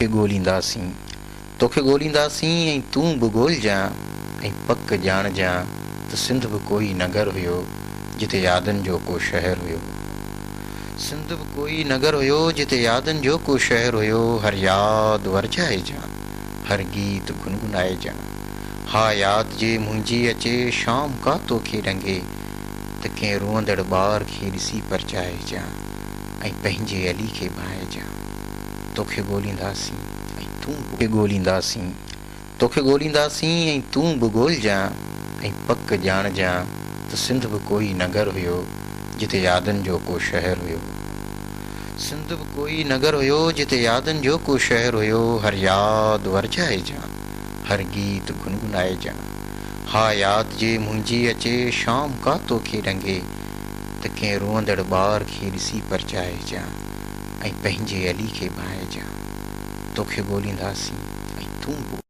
ॻोल्हींदासीं तोखे ॻोल्हींदासीं ऐं तूं बि ॻोल्हिजां ऐं पक ॼाणजां त सिंध बि कोई नगर हुयो जिते यादनि जो को शहर हुयो। सिंध बि कोई नगर हुयो जिते यादनि जो को शहर हुयो। हर यादि वरजाइजां, हर गीत गुनगुनाइजां। हा यादि जे मुंहिंजी अचे शाम का तोखे रंगे त कंहिं रोअंदड़ ॿार खे ॾिसी परचाइजां ऐं पंहिंजे अली खे भाइजां। तोखे ॻोल्हींदासीं ऐं तूं बि ॻोल्हींदासीं तोखे ॻोल्हींदासीं ऐं तूं बि ॻोल्हिजां ऐं पक ॼाणजां त सिंध बि कोई नगर हुयो जिते यादनि जो को शहर हुयो। सिंध बि कोई नगर हुयो जिते यादनि जो को शहर हुयो। हर यादि वरजाइजां, हर गीत गुनगुनाइजां। हा यादि जे मुंहिंजी अचे शाम का तोखे रंगे त कंहिं रोअंदड़ ॿार खे ॾिसी परचाइजां ऐं पंहिंजे अली खे भाइजां। तोखे ॻोल्हींदासीं ऐं तूं बि